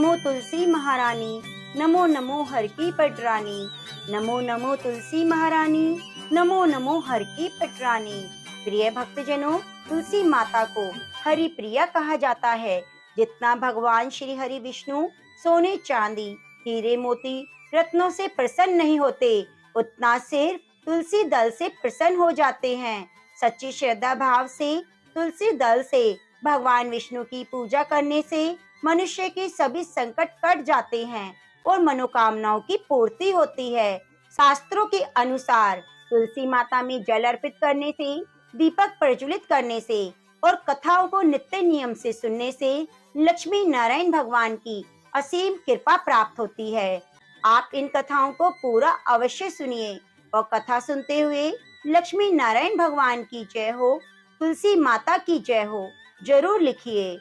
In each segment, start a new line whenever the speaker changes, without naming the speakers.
नमो तुलसी महारानी, नमो नमो हर की पटरानी। नमो नमो तुलसी महारानी, नमो नमो हर की पटरानी। प्रिय भक्तजनों, तुलसी माता को हरि प्रिया कहा जाता है। जितना भगवान श्री हरि विष्णु सोने चांदी हीरे मोती रत्नों से प्रसन्न नहीं होते, उतना सिर्फ तुलसी दल से प्रसन्न हो जाते हैं। सच्ची श्रद्धा भाव से तुलसी दल से भगवान विष्णु की पूजा करने से मनुष्य के सभी संकट कट जाते हैं और मनोकामनाओं की पूर्ति होती है। शास्त्रों के अनुसार तुलसी माता में जल अर्पित करने से, दीपक प्रज्वलित करने से और कथाओं को नित्य नियम से सुनने से लक्ष्मी नारायण भगवान की असीम कृपा प्राप्त होती है। आप इन कथाओं को पूरा अवश्य सुनिए और कथा सुनते हुए लक्ष्मी नारायण भगवान की जय हो, तुलसी माता की जय हो जरूर लिखिए।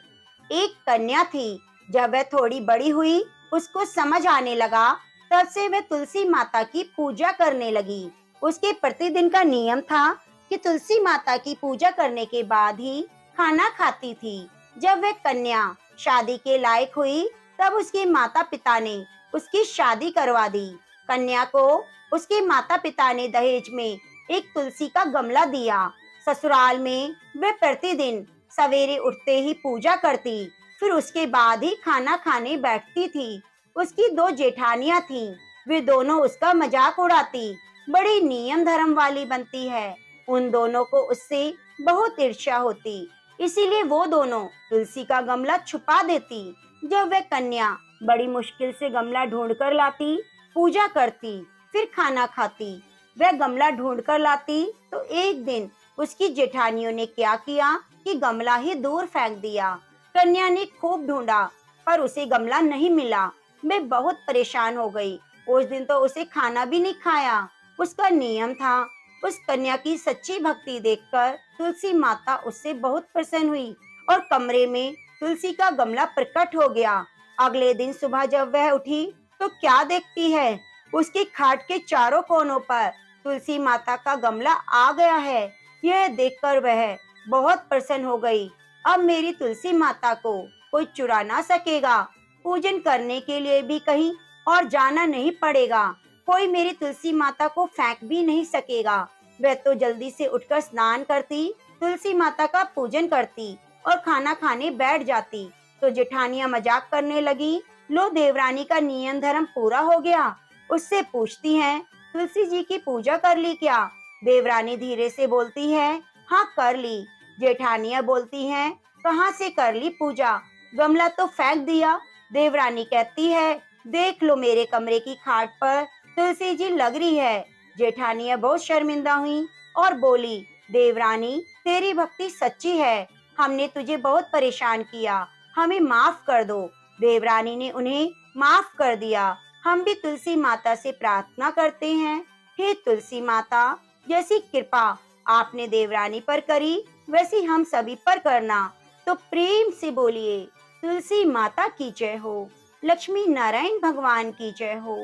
एक कन्या थी। जब वह थोड़ी बड़ी हुई, उसको समझ आने लगा, तब से वह तुलसी माता की पूजा करने लगी। उसके प्रतिदिन का नियम था कि तुलसी माता की पूजा करने के बाद ही खाना खाती थी। जब वह कन्या शादी के लायक हुई, तब उसके माता पिता ने उसकी शादी करवा दी। कन्या को उसके माता पिता ने दहेज में एक तुलसी का गमला दिया। ससुराल में वह प्रतिदिन सवेरे उठते ही पूजा करती, फिर उसके बाद ही खाना खाने बैठती थी। उसकी दो जेठानियां थीं, वे दोनों उसका मजाक उड़ाती, बड़ी नियम धर्म वाली बनती है। उन दोनों को उससे बहुत ईर्ष्या होती, इसीलिए वो दोनों तुलसी का गमला छुपा देती। जब वह कन्या बड़ी मुश्किल से गमला ढूंढ कर लाती, पूजा करती, फिर खाना खाती, वह गमला ढूंढ कर लाती, तो एक दिन उसकी जेठानियों ने क्या किया कि गमला ही दूर फेंक दिया। कन्या ने खूब ढूंढा, पर उसे गमला नहीं मिला। वह बहुत परेशान हो गई। उस दिन तो उसे खाना भी नहीं खाया। उसका नियम था। उस कन्या की सच्ची भक्ति देखकर तुलसी माता उससे बहुत प्रसन्न हुई और कमरे में तुलसी का गमला प्रकट हो गया। अगले दिन सुबह जब वह उठी, तो क्या देखती है, उसकी खाट के चारों कोनों पर तुलसी माता का गमला आ गया है। यह देखकर वह बहुत प्रसन्न हो गई। अब मेरी तुलसी माता को कोई चुरा ना सकेगा। पूजन करने के लिए भी कहीं और जाना नहीं पड़ेगा। कोई मेरी तुलसी माता को फेंक भी नहीं सकेगा। वह तो जल्दी से उठकर स्नान करती, तुलसी माता का पूजन करती और खाना खाने बैठ जाती। तो जेठानियां मजाक करने लगी, लो देवरानी का नियम धर्म पूरा हो गया। उससे पूछती हैं, तुलसी जी की पूजा कर ली क्या? देवरानी धीरे से बोलती है, हाँ कर ली। जेठानियां बोलती हैं, कहाँ से कर ली पूजा? गमला तो फेंक दिया। देवरानी कहती है, देख लो मेरे कमरे की खाट पर तुलसी जी लग रही है। जेठानियां बहुत शर्मिंदा हुई और बोली, देवरानी तेरी भक्ति सच्ची है, हमने तुझे बहुत परेशान किया, हमें माफ कर दो। देवरानी ने उन्हें माफ कर दिया। हम भी तुलसी माता से प्रार्थना करते हैं, हे तुलसी माता, जैसी कृपा आपने देवरानी पर करी, वैसी हम सभी पर करना। तो प्रेम से बोलिए, तुलसी माता की जय हो, लक्ष्मी नारायण भगवान की जय हो।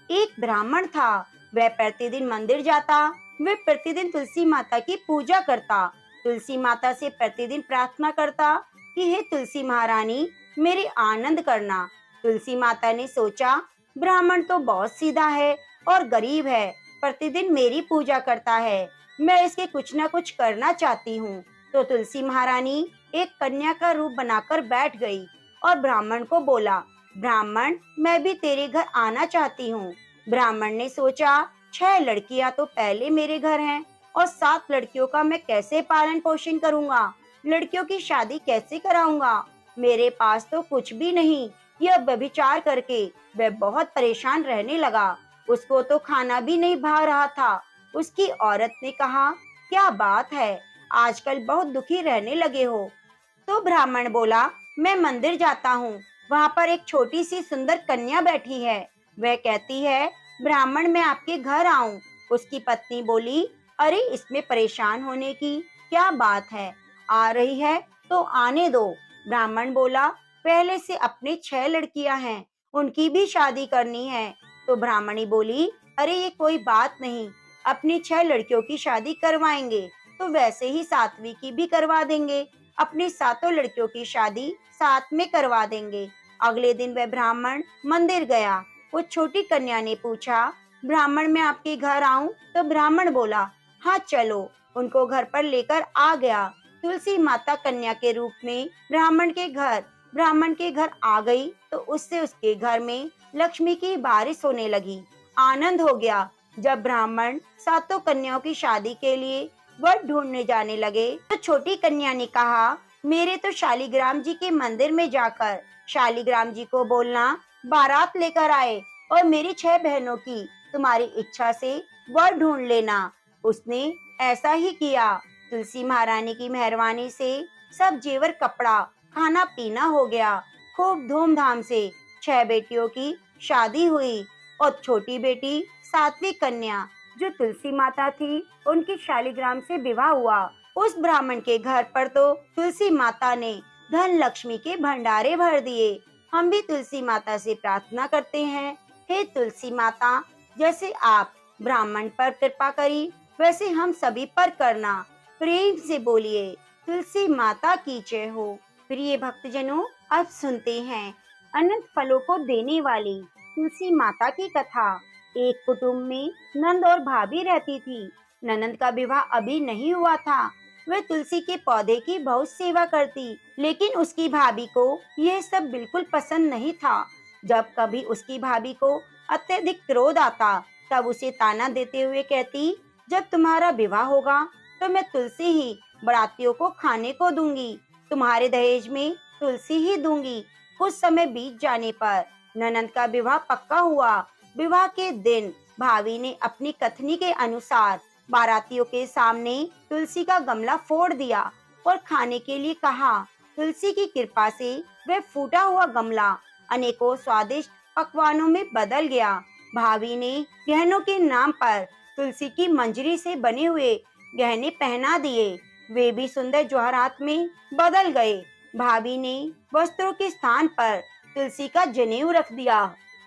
एक ब्राह्मण था। वह प्रतिदिन मंदिर जाता। वह प्रतिदिन तुलसी माता की पूजा करता। तुलसी माता से प्रतिदिन प्रार्थना करता कि हे तुलसी महारानी, मेरे आनंद करना। तुलसी माता ने सोचा, ब्राह्मण तो बहुत सीधा है और गरीब है, प्रतिदिन मेरी पूजा करता है, मैं इसके कुछ न कुछ करना चाहती हूँ। तो तुलसी महारानी एक कन्या का रूप बनाकर बैठ गई और ब्राह्मण को बोला, ब्राह्मण मैं भी तेरे घर आना चाहती हूँ। ब्राह्मण ने सोचा, 6 लड़कियां तो पहले मेरे घर हैं और 7 लड़कियों का मैं कैसे पालन पोषण करूँगा, लड़कियों की शादी कैसे कराऊंगा, मेरे पास तो कुछ भी नहीं। यह व्यभिचार करके वह बहुत परेशान रहने लगा। उसको तो खाना भी नहीं भा रहा था। उसकी औरत ने कहा, क्या बात है, आजकल बहुत दुखी रहने लगे हो। तो ब्राह्मण बोला, मैं मंदिर जाता हूँ, वहाँ पर एक छोटी सी सुंदर कन्या बैठी है। वह कहती है, ब्राह्मण मैं आपके घर आऊं। उसकी पत्नी बोली, अरे इसमें परेशान होने की क्या बात है, आ रही है तो आने दो। ब्राह्मण बोला, पहले से अपने 6 लड़कियां हैं, उनकी भी शादी करनी है। तो ब्राह्मणी बोली, अरे ये कोई बात नहीं, अपनी 6 लड़कियों की शादी करवाएंगे तो वैसे ही 7वीं की भी करवा देंगे, अपनी 7 लड़कियों की शादी साथ में करवा देंगे। अगले दिन वह ब्राह्मण मंदिर गया। वो छोटी कन्या ने पूछा, ब्राह्मण मैं आपके घर आऊं? तो ब्राह्मण बोला, हाँ चलो। उनको घर पर लेकर आ गया। तुलसी माता कन्या के रूप में ब्राह्मण के घर आ गई तो उससे उसके घर में लक्ष्मी की बारिश होने लगी। आनंद हो गया। जब ब्राह्मण सातों कन्याओं की शादी के लिए वर ढूंढने जाने लगे तो छोटी कन्या ने कहा, मेरे तो शालिग्राम जी के मंदिर में जाकर शालिग्राम जी को बोलना बारात लेकर आए और मेरी 6 बहनों की तुम्हारी इच्छा से वर ढूंढ लेना। उसने ऐसा ही किया। तुलसी महारानी की मेहरबानी से सब जेवर कपड़ा खाना पीना हो गया। खूब धूमधाम से 6 बेटियों की शादी हुई और छोटी बेटी सातवीं कन्या जो तुलसी माता थी उनकी शालिग्राम से विवाह हुआ। उस ब्राह्मण के घर पर तो तुलसी माता ने धन लक्ष्मी के भंडारे भर दिए। हम भी तुलसी माता से प्रार्थना करते हैं, हे तुलसी माता, जैसे आप ब्राह्मण पर कृपा करी वैसे हम सभी पर करना। प्रेम से बोलिए, तुलसी माता की जय हो। प्रिय भक्तजनों, अब सुनते हैं अनंत फलों को देने वाली तुलसी माता की कथा। एक कुटुंब में नंद और भाभी रहती थी। ननंद का विवाह अभी नहीं हुआ था। वह तुलसी के पौधे की बहुत सेवा करती, लेकिन उसकी भाभी को यह सब बिल्कुल पसंद नहीं था। जब कभी उसकी भाभी को अत्यधिक क्रोध आता तब उसे ताना देते हुए कहती, जब तुम्हारा विवाह होगा तो मैं तुलसी ही बरातियों को खाने को दूंगी, तुम्हारे दहेज में तुलसी ही दूंगी। कुछ समय बीत जाने पर ननंद का विवाह पक्का हुआ। विवाह के दिन भाभी ने अपनी कथनी के अनुसार बारातियों के सामने तुलसी का गमला फोड़ दिया और खाने के लिए कहा। तुलसी की कृपा से वह फूटा हुआ गमला अनेकों स्वादिष्ट पकवानों में बदल गया। भाभी ने गहनों के नाम पर तुलसी की मंजरी से बने हुए गहने पहना दिए। वे भी सुंदर जवाहरात में बदल गए। भाभी ने वस्त्रों के स्थान पर तुलसी का जनेऊ रख दिया।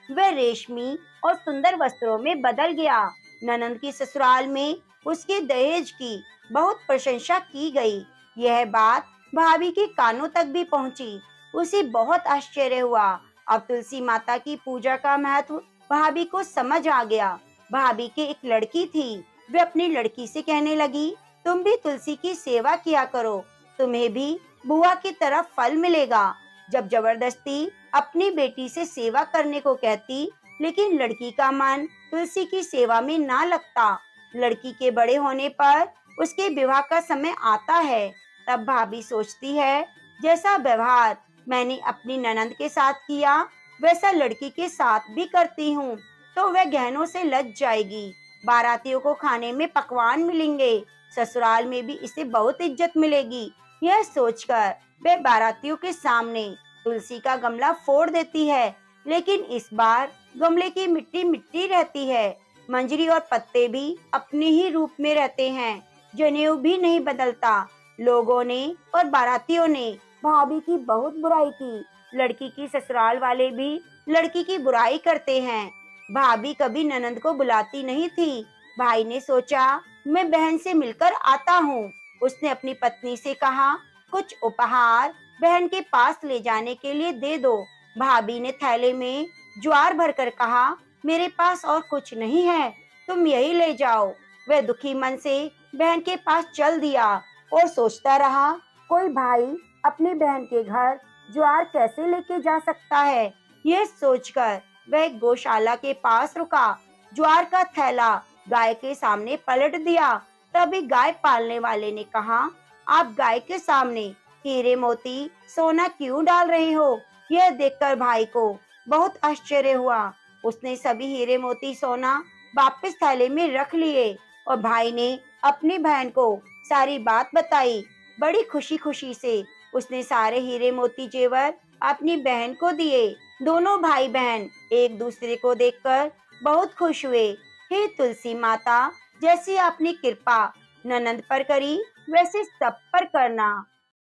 वह रेशमी और सुंदर वस्त्रों में बदल गया। ननंद की ससुराल में उसके दहेज की बहुत प्रशंसा की गई। यह बात भाभी के कानों तक भी पहुंची। उसे बहुत आश्चर्य हुआ। अब तुलसी माता की पूजा का महत्व भाभी को समझ आ गया। भाभी के एक लड़की थी। वे अपनी लड़की से कहने लगी, तुम भी तुलसी की सेवा किया करो, तुम्हें भी बुआ की तरफ फल मिलेगा। जब जबरदस्ती अपनी बेटी से सेवा करने को कहती, लेकिन लड़की का मन तुलसी की सेवा में ना लगता। लड़की के बड़े होने पर उसके विवाह का समय आता है। तब भाभी सोचती है, जैसा व्यवहार मैंने अपनी ननंद के साथ किया वैसा लड़की के साथ भी करती हूँ तो वह गहनों से लज जाएगी। बारातियों को खाने में पकवान मिलेंगे, ससुराल में भी इसे बहुत इज्जत मिलेगी। यह सोचकर वह बारातियों के सामने तुलसी का गमला फोड़ देती है, लेकिन इस बार गमले की मिट्टी मिट्टी रहती है। मंजरी और पत्ते भी अपने ही रूप में रहते हैं। जनेऊ भी नहीं बदलता। लोगों ने और बारातियों ने भाभी की बहुत बुराई की। लड़की की ससुराल वाले भी लड़की की बुराई करते हैं। भाभी कभी ननंद को बुलाती नहीं थी। भाई ने सोचा, मैं बहन से मिलकर आता हूँ। उसने अपनी पत्नी से कहा, कुछ उपहार बहन के पास ले जाने के लिए दे दो। भाभी ने थैले में ज्वार भरकर कहा, मेरे पास और कुछ नहीं है, तुम यही ले जाओ। वह दुखी मन से बहन के पास चल दिया और सोचता रहा, कोई भाई अपनी बहन के घर ज्वार कैसे लेके जा सकता है। यह सोचकर वह एक गौशाला के पास रुका। ज्वार का थैला गाय के सामने पलट दिया। तभी गाय पालने वाले ने कहा, आप गाय के सामने हीरे मोती सोना क्यों डाल रहे हो। यह देखकर भाई को बहुत आश्चर्य हुआ। उसने सभी हीरे मोती सोना वापस थैले में रख लिए और भाई ने अपनी बहन को सारी बात बताई। बड़ी खुशी खुशी से उसने सारे हीरे मोती जेवर अपनी बहन को दिए। दोनों भाई बहन एक दूसरे को देखकर बहुत खुश हुए। हे तुलसी माता, जैसी आपने कृपा ननंद पर करी वैसे सब पर करना।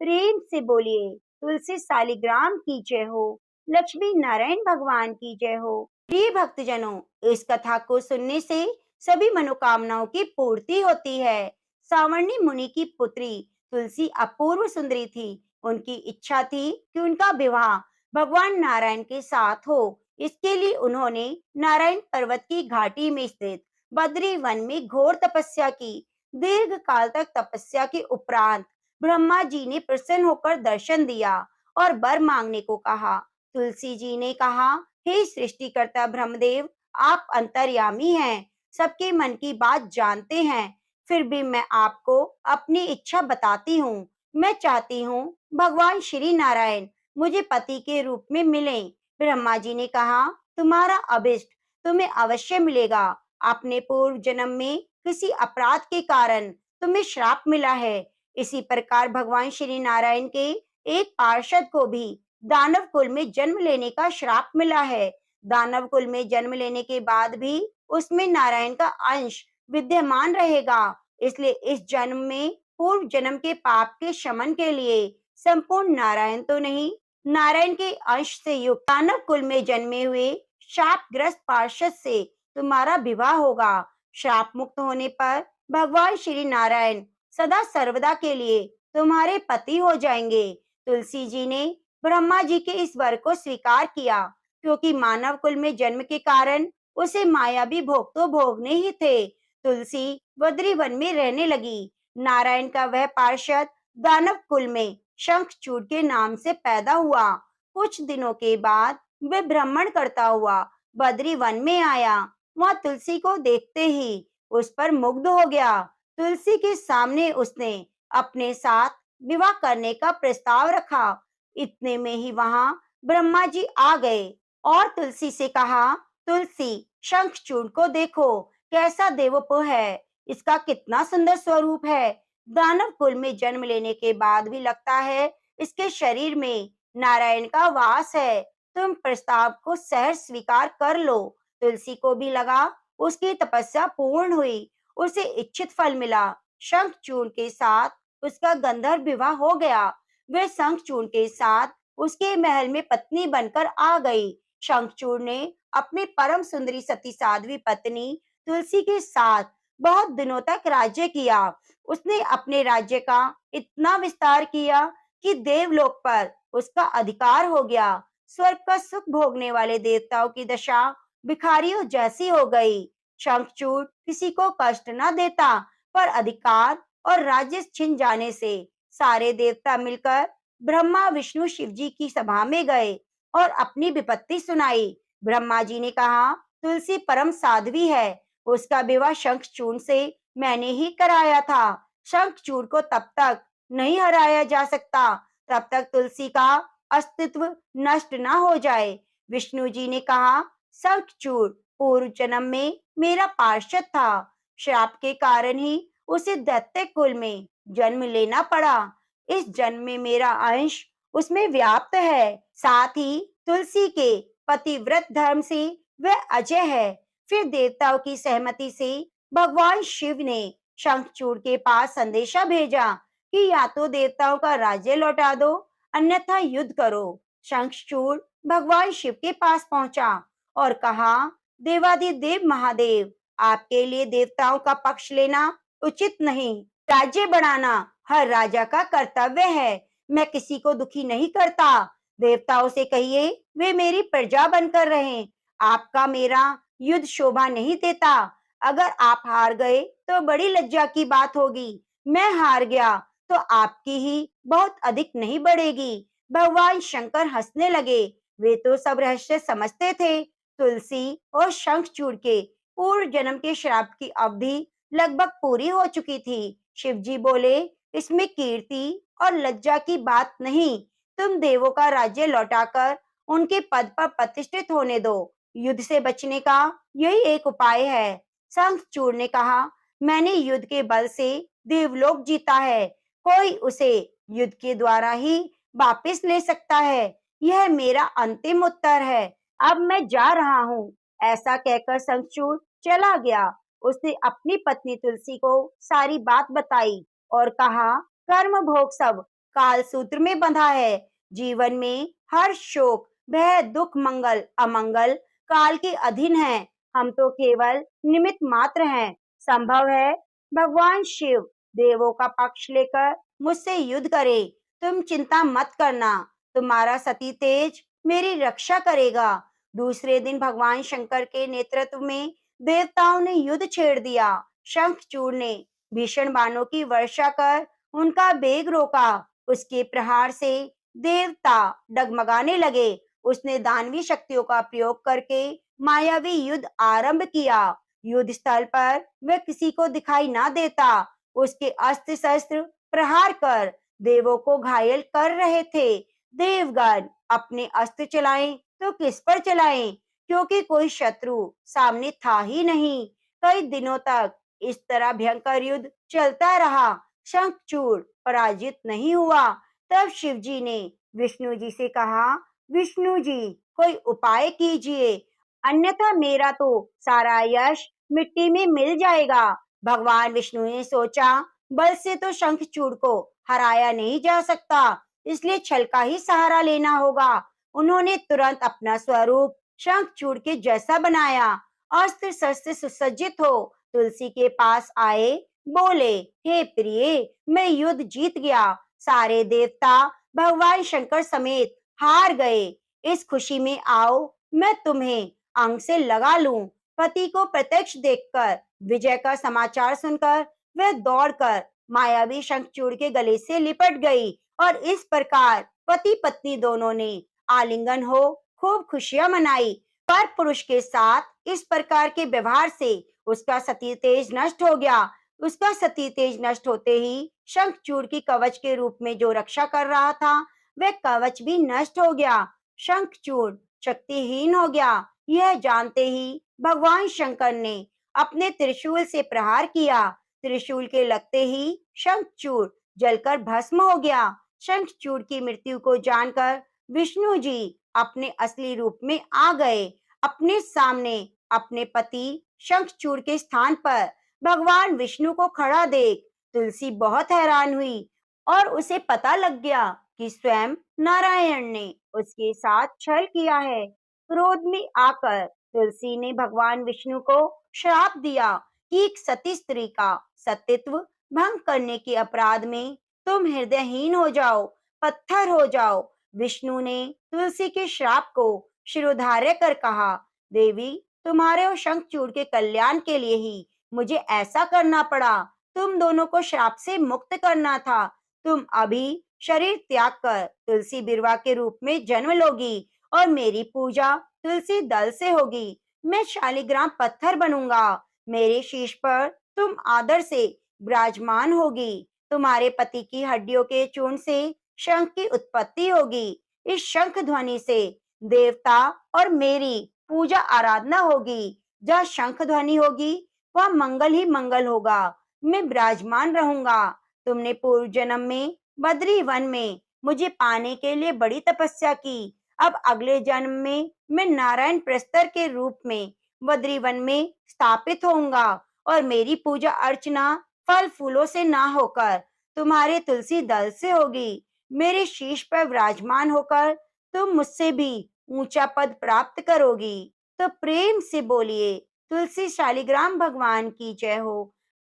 प्रेम से बोलिए, तुलसी शालिग्राम की जय हो। लक्ष्मी नारायण भगवान की जय हो। प्रिय भक्तजनों, इस कथा को सुनने से सभी मनोकामनाओं की पूर्ति होती है। सावर्णी मुनि की पुत्री तुलसी अपूर्व सुंदरी थी। उनकी इच्छा थी कि उनका विवाह भगवान नारायण के साथ हो। इसके लिए उन्होंने नारायण पर्वत की घाटी में स्थित बद्री वन में घोर तपस्या की। दीर्घ काल तक तपस्या के उपरांत ब्रह्मा जी ने प्रसन्न होकर दर्शन दिया और वर मांगने को कहा। तुलसी जी ने कहा, हे सृष्टिकर्ता ब्रह्मदेव, आप अंतर्यामी हैं, सबके मन की बात जानते हैं। फिर भी मैं आपको अपनी इच्छा बताती हूँ। मैं चाहती हूँ भगवान श्री नारायण मुझे पति के रूप में मिलें। ब्रह्मा जी ने कहा, तुम्हारा अभिष्ट तुम्हें अवश्य मिलेगा। अपने पूर्व जन्म में किसी अपराध के कारण तुम्हें श्राप मिला है। इसी प्रकार भगवान श्री नारायण के एक पार्षद को भी दानव कुल में जन्म लेने का श्राप मिला है। दानव कुल में जन्म लेने के बाद भी उसमें नारायण का अंश विद्यमान रहेगा। इसलिए इस जन्म में पूर्व जन्म के पाप के शमन के लिए संपूर्ण नारायण तो नहीं, नारायण के अंश से युक्त दानव कुल में जन्मे हुए शापग्रस्त पार्षद से तुम्हारा विवाह होगा। श्राप मुक्त होने पर भगवान श्री नारायण सदा सर्वदा के लिए तुम्हारे पति हो जाएंगे। तुलसी जी ने ब्रह्मा जी के इस वर को स्वीकार किया, क्योंकि मानव कुल में जन्म के कारण उसे मायावी भोग तो भोगने ही थे। तुलसी बद्री वन में रहने लगी। नारायण का वह पार्षद दानव कुल में शंखचूड़ के नाम से पैदा हुआ। कुछ दिनों के बाद वह भ्रमण करता हुआ बद्री वन में आया। वहां तुलसी को देखते ही उस पर मुग्ध हो गया। तुलसी के सामने उसने अपने साथ विवाह करने का प्रस्ताव रखा। इतने में ही वहां ब्रह्मा जी आ गए और तुलसी से कहा, तुलसी, शंखचूड़ को देखो, कैसा देवोपो है, इसका कितना सुंदर स्वरूप है। दानव कुल में जन्म लेने के बाद भी लगता है इसके शरीर में नारायण का वास है। तुम प्रस्ताव को सहर्ष स्वीकार कर लो। तुलसी को भी लगा उसकी तपस्या पूर्ण हुई, उसे इच्छित फल मिला। शंखचूड़ के साथ उसका गंधर्व विवाह हो गया। वह शंखचूड़ के साथ उसके महल में पत्नी बनकर आ गई। शंखचूड़ ने अपनी परम सुंदरी सती साध्वी पत्नी तुलसी के साथ बहुत दिनों तक राज्य किया। उसने अपने राज्य का इतना विस्तार किया कि देवलोक पर उसका अधिकार हो गया। स्वर्ग का सुख भोगने वाले देवताओं की दशा भिखारियों जैसी हो गई। शंखचूड़ किसी को कष्ट न देता, पर अधिकार और राज्य छिन जाने से सारे देवता मिलकर ब्रह्मा विष्णु शिव जी की सभा में गए और अपनी विपत्ति सुनाई। ब्रह्मा जी ने कहा, तुलसी परम साध्वी है, उसका विवाह शंखचूड़ से मैंने ही कराया था। शंखचूड़ को तब तक नहीं हराया जा सकता तब तक तुलसी का अस्तित्व नष्ट न हो जाए। विष्णु जी ने कहा, शंखचूड़ पूर्व जन्म में मेरा पार्षद था। श्राप के कारण ही उसे दैत्य कुल में जन्म लेना पड़ा। इस जन्म में मेरा अंश उसमें व्याप्त है। साथ ही तुलसी के पतिव्रत धर्म से वह अजय है। फिर देवताओं की सहमति से भगवान शिव ने शंखचूड़ के पास संदेशा भेजा कि या तो देवताओं का राज्य लौटा दो, अन्यथा युद्ध करो। शंखचूड़ भगवान शिव के पास पहुंचा और कहा, देवाधिदेव महादेव, आपके लिए देवताओं का पक्ष लेना उचित नहीं। राज्य बढ़ाना हर राजा का कर्तव्य है। मैं किसी को दुखी नहीं करता। देवताओं से कहिए वे मेरी प्रजा बनकर रहें। आपका मेरा युद्ध शोभा नहीं देता। अगर आप हार गए तो बड़ी लज्जा की बात होगी। मैं हार गया तो आपकी ही बहुत अधिक नहीं बढ़ेगी। भगवान शंकर हंसने लगे। वे तो सब रहस्य समझते थे। तुलसी और शंखचूड़ के पूर्व जन्म के श्राप की अवधि लगभग पूरी हो चुकी थी। शिव जी बोले, इसमें कीर्ति और लज्जा की बात नहीं। तुम देवों का राज्य लौटाकर उनके पद पर प्रतिष्ठित होने दो। युद्ध से बचने का यही एक उपाय है। शंखचूड़ ने कहा, मैंने युद्ध के बल से देवलोक जीता है। कोई उसे युद्ध के द्वारा ही वापस ले सकता है। यह मेरा अंतिम उत्तर है। अब मैं जा रहा हूँ। ऐसा कहकर शंखचूड़ चला गया। उसने अपनी पत्नी तुलसी को सारी बात बताई और कहा, कर्म भोग सब काल सूत्र में बंधा है। जीवन में हर शोक, भय, दुख, मंगल, अमंगल काल के अधीन है। हम तो केवल निमित्त मात्र हैं। संभव है भगवान शिव देवों का पक्ष लेकर मुझसे युद्ध करे। तुम चिंता मत करना। तुम्हारा सती तेज मेरी रक्षा करेगा। दूसरे दिन भगवान शंकर के नेतृत्व में देवताओं ने युद्ध छेड़ दिया। शंखचूड़ ने भीषण बाणों की वर्षा कर उनका वेग रोका। उसके प्रहार से देवता डगमगाने लगे। उसने दानवी शक्तियों का प्रयोग करके मायावी युद्ध आरंभ किया। युद्ध स्थल पर वह किसी को दिखाई ना देता। उसके अस्त्र शस्त्र प्रहार कर देवों को घायल कर रहे थे। देवगण अपने अस्त्र चलाएं तो किस पर चलाएं, क्योंकि कोई शत्रु सामने था ही नहीं। कई दिनों तक इस तरह भयंकर युद्ध चलता रहा। शंखचूड़ पराजित नहीं हुआ। तब शिव जी ने विष्णु जी से कहा, विष्णु जी कोई उपाय कीजिए, अन्यथा मेरा तो सारा यश मिट्टी में मिल जाएगा। भगवान विष्णु ने सोचा, बल से तो शंखचूड़ को हराया नहीं जा सकता, इसलिए छल का ही सहारा लेना होगा। उन्होंने तुरंत अपना स्वरूप शंखचूड़ के जैसा बनाया। अस्त्र शस्त्र सुसज्जित हो तुलसी के पास आए, बोले, हे प्रिय, मैं युद्ध जीत गया। सारे देवता भगवान शंकर समेत हार गए। इस खुशी में आओ, मैं तुम्हें अंग से लगा लूं। पति को प्रत्यक्ष देखकर विजय का समाचार सुनकर वह दौड़कर मायावी शंखचूड़ के गले से लिपट गई और इस प्रकार पति पत्नी दोनों ने आलिंगन हो खूब खुशियां मनाई। पर पुरुष के साथ इस प्रकार के व्यवहार से उसका सती तेज नष्ट हो गया। उसका सती तेज नष्ट होते ही शंखचूड़ की कवच के रूप में जो रक्षा कर रहा था, वह कवच भी नष्ट हो गया। शंखचूड़ शक्तिहीन हो गया। यह जानते ही भगवान शंकर ने अपने त्रिशूल से प्रहार किया। त्रिशूल के लगते ही शंखचूड़ जलकर भस्म हो गया। शंखचूड़ की मृत्यु को जानकर विष्णु जी अपने असली रूप में आ गए। अपने सामने अपने पति शंखचूड़ के स्थान पर भगवान विष्णु को खड़ा देख तुलसी बहुत हैरान हुई और उसे पता लग गया कि स्वयं नारायण ने उसके साथ छल किया है। क्रोध में आकर तुलसी ने भगवान विष्णु को श्राप दिया कि एक सती स्त्री का सतीत्व भंग करने के अपराध में तुम हृदयहीन हो जाओ, पत्थर हो जाओ। विष्णु ने तुलसी के श्राप को शिरोधार्य कर कहा, देवी, तुम्हारे और शंखचूड़ के कल्याण के लिए ही मुझे ऐसा करना पड़ा। तुम दोनों को श्राप से मुक्त करना था। तुम अभी शरीर त्याग कर तुलसी बिरवा के रूप में जन्म लोगी और मेरी पूजा तुलसी दल से होगी। मैं शालिग्राम पत्थर बनूंगा। मेरे शीश पर तुम आदर से विराजमान होगी। तुम्हारे पति की हड्डियों के चूर्ण से शंख की उत्पत्ति होगी। इस शंख ध्वनि से देवता और मेरी पूजा आराधना होगी। जहाँ शंख ध्वनि होगी वह मंगल ही मंगल होगा। मैं विराजमान रहूंगा। तुमने पूर्व जन्म में बद्री वन में मुझे पाने के लिए बड़ी तपस्या की। अब अगले जन्म में मैं नारायण प्रस्तर के रूप में बद्री वन में स्थापित होऊंगा और मेरी पूजा अर्चना फल फूलों से ना होकर तुम्हारे तुलसी दल से होगी। मेरे शीश पर विराजमान होकर तुम मुझसे भी ऊंचा पद प्राप्त करोगी। तो प्रेम से बोलिए, तुलसी शालिग्राम भगवान की जय हो।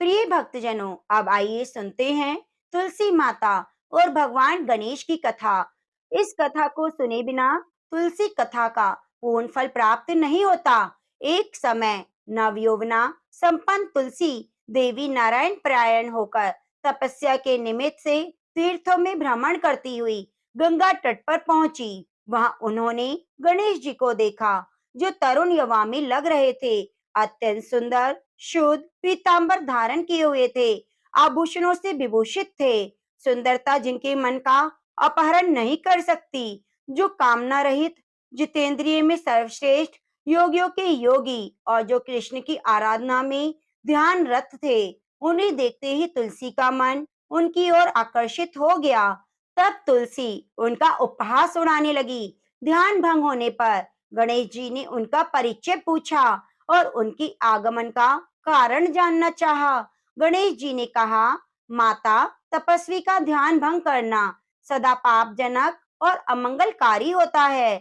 प्रिय भक्तजनों, अब आइए सुनते हैं तुलसी माता और भगवान गणेश की कथा। इस कथा को सुने बिना तुलसी कथा का पूर्ण फल प्राप्त नहीं होता। एक समय नवयौवना संपन्न तुलसी देवी नारायण परायण होकर तपस्या के निमित्त से तीर्थों में भ्रमण करती हुई गंगा तट पर पहुंची। वहां उन्होंने गणेश जी को देखा, जो तरुण युवा में लग रहे थे। अत्यंत सुंदर, शुद्ध पीतांबर धारण किए हुए थे, आभूषणों से विभूषित थे। सुंदरता जिनके मन का अपहरण नहीं कर सकती, जो कामना रहित, जितेंद्रिय में सर्वश्रेष्ठ, योगियों के योगी और जो कृष्ण की आराधना में ध्यान रत थे। उन्हें देखते ही तुलसी का मन उनकी ओर आकर्षित हो गया। तब तुलसी उनका उपहास उड़ाने लगी। ध्यान भंग होने पर गणेश जी ने उनका परिचय पूछा और उनकी आगमन का कारण जानना चाहा। गणेश जी ने कहा, माता, तपस्वी का ध्यान भंग करना सदा पापजनक और अमंगलकारी होता है।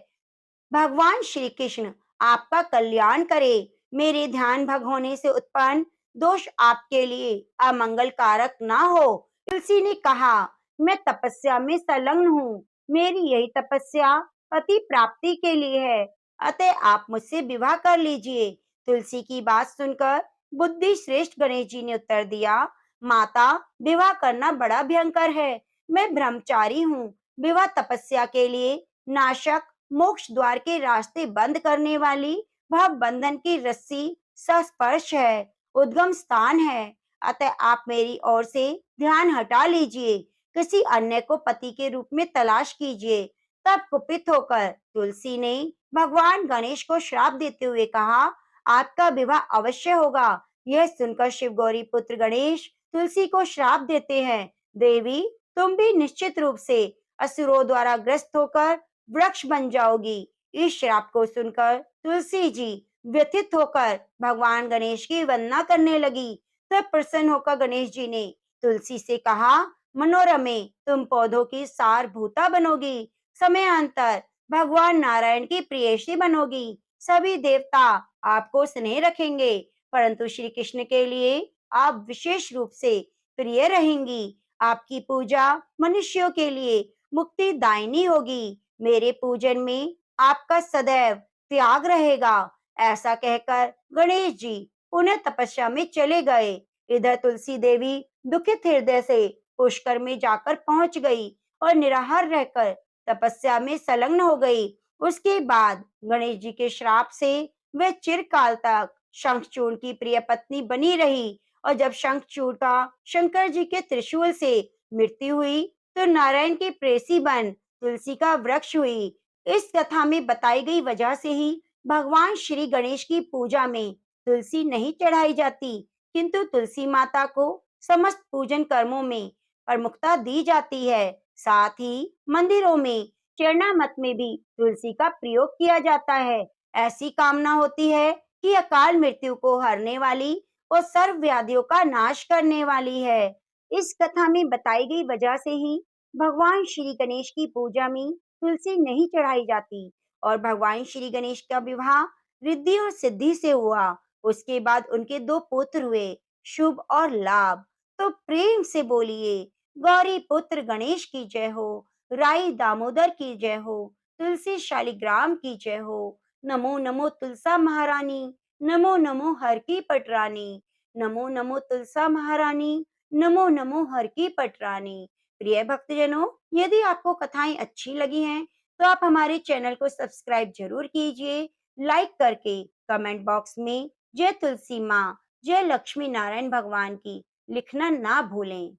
भगवान श्री कृष्ण आपका कल्याण करे। मेरे ध्यान भंग होने से उत्पन्न दोष आपके लिए अमंगल कारक ना हो। तुलसी ने कहा, मैं तपस्या में संलग्न हूँ। मेरी यही तपस्या पति प्राप्ति के लिए है, अतः आप मुझसे विवाह कर लीजिए। तुलसी की बात सुनकर बुद्धि श्रेष्ठ गणेश जी ने उत्तर दिया, माता, विवाह करना बड़ा भयंकर है। मैं ब्रह्मचारी हूँ। विवाह तपस्या के लिए नाशक, मोक्ष द्वार के रास्ते बंद करने वाली भाव बंधन की रस्सी स्पर्श है, उद्गम स्थान है। अतः आप मेरी ओर से ध्यान हटा लीजिए, किसी अन्य को पति के रूप में तलाश कीजिए। तब कुपित होकर तुलसी ने भगवान गणेश को श्राप देते हुए कहा, आपका विवाह अवश्य होगा। यह सुनकर शिव गौरी पुत्र गणेश तुलसी को श्राप देते हैं, देवी, तुम भी निश्चित रूप से असुरों द्वारा ग्रस्त होकर वृक्ष बन जाओगी। इस श्राप को सुनकर तुलसी जी व्यथित होकर भगवान गणेश की वंदना करने लगी। तब प्रसन्न होकर गणेश जी ने तुलसी से कहा, मनोरमे, तुम पौधों की सारभूता बनोगी, समयांतर भगवान नारायण की प्रेयसी बनोगी। सभी देवता आपको स्नेह रखेंगे, परंतु श्री कृष्ण के लिए आप विशेष रूप से प्रिय रहेंगी। आपकी पूजा मनुष्यों के लिए मुक्ति दायिनी होगी। मेरे पूजन में आपका सदैव त्याग रहेगा। ऐसा कहकर गणेश जी पुनः तपस्या में चले गए। इधर तुलसी देवी दुखित हृदय से पुष्कर में जाकर पहुंच गई और निराहार रहकर तपस्या में संलग्न हो गई। उसके बाद गणेश जी के श्राप से वे चिरकाल तक शंखचूड़ की प्रिय पत्नी बनी रही, और जब शंखचूड़ का शंकर जी के त्रिशूल से मृत्यु हुई तो नारायण की प्रेसी बन तुलसी का वृक्ष हुई। इस कथा में बताई गई वजह से ही भगवान श्री गणेश की पूजा में तुलसी नहीं चढ़ाई जाती, किंतु तुलसी माता को समस्त पूजन कर्मों में प्रमुखता दी जाती है। साथ ही मंदिरों में चरणामत में भी तुलसी का प्रयोग किया जाता है। ऐसी कामना होती है कि अकाल मृत्यु को हरने वाली और सर्व व्याधियों का नाश करने वाली है। इस कथा में बताई गई वजह से ही भगवान श्री गणेश की पूजा में तुलसी नहीं चढ़ाई जाती, और भगवान श्री गणेश का विवाह रिद्धि और सिद्धि से हुआ। उसके बाद उनके दो पुत्र हुए, शुभ और लाभ। तो प्रेम से बोलिए, गौरी पुत्र गणेश की जय हो, राई दामोदर की जय हो, तुलसी शालिग्राम की जय हो। नमो नमो तुलसा महारानी, नमो नमो हर की पटरानी, नमो नमो तुलसा महारानी, नमो नमो हर की पटरानी। प्रिय भक्तजनों, यदि आपको कथाएं अच्छी लगी हैं तो आप हमारे चैनल को सब्सक्राइब जरूर कीजिए। लाइक करके कमेंट बॉक्स में जय तुलसी माँ, जय लक्ष्मी नारायण भगवान की लिखना ना भूलें।